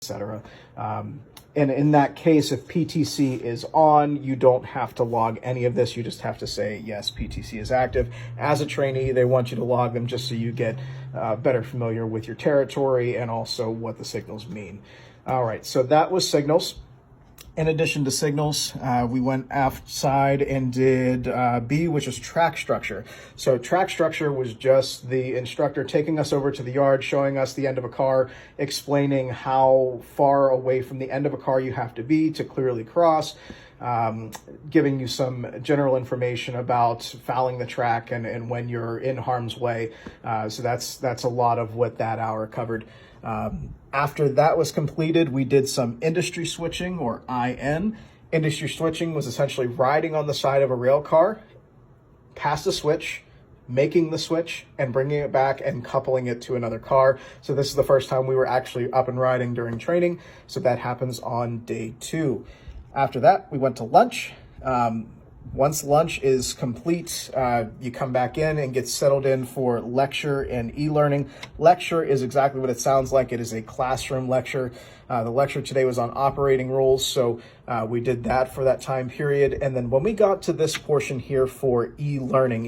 etc. And in that case, if PTC is on, you don't have to log any of this. You just have to say, yes, PTC is active. As a trainee, they want you to log them just so you get better familiar with your territory and also what the signals mean. All right, so that was signals. In addition to signals, we went outside and did B, which is track structure. So track structure was just the instructor taking us over to the yard, showing us the end of a car, explaining how far away from the end of a car you have to be to clearly cross, giving you some general information about fouling the track and when you're in harm's way. So that's a lot of what that hour covered. After that was completed, we did some industry switching, or IN. Industry switching was essentially riding on the side of a rail car, past a switch, making the switch, and bringing it back and coupling it to another car. So this is the first time we were actually up and riding during training. So that happens on day 2. After that, we went to lunch. Once lunch is complete, you come back in and get settled in for lecture and e-learning. Lecture is exactly what it sounds like. It is a classroom lecture. The lecture today was on operating rules, so we did that for that time period. And then when we got to this portion here for e-learning,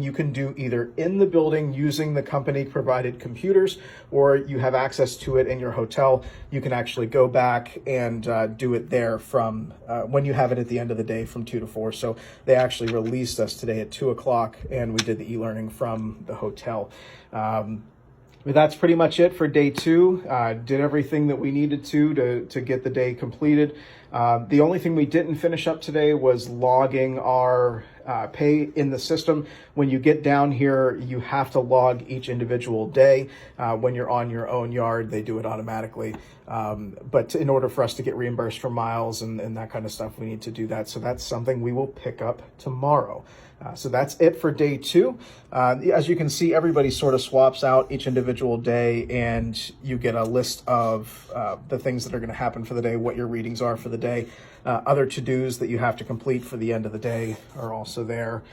you can do either in the building using the company provided computers, or you have access to it in your hotel. You can actually go back and do it there from when you have it at the end of the day from 2 to 4. So they actually released us today at 2 o'clock and we did the e-learning from the hotel. But that's pretty much it for day 2. Did everything that we needed to get the day completed. The only thing we didn't finish up today was logging our pay in the system. When you get down here, you have to log each individual day. When you're on your own yard, they do it automatically. But in order for us to get reimbursed for miles and that kind of stuff, we need to do that. So that's something we will pick up tomorrow. So that's it for day 2. As you can see, everybody sort of swaps out each individual day, and you get a list of the things that are going to happen for the day, what your readings are for the day. Other to-dos that you have to complete for the end of the day are also there.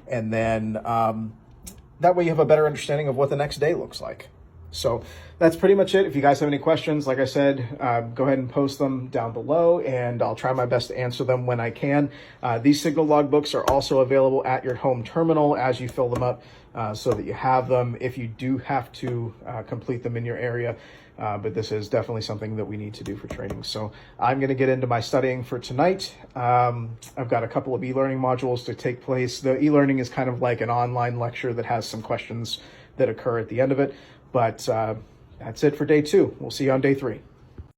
And then that way you have a better understanding of what the next day looks like. So that's pretty much it. If you guys have any questions, like I said, go ahead and post them down below, and I'll try my best to answer them when I can. These signal logbooks are also available at your home terminal as you fill them up, so that you have them if you do have to complete them in your area. But this is definitely something that we need to do for training. So I'm going to get into my studying for tonight. I've got a couple of e-learning modules to take place. The e-learning is kind of like an online lecture that has some questions that occur at the end of it. But that's it for day 2. We'll see you on day 3.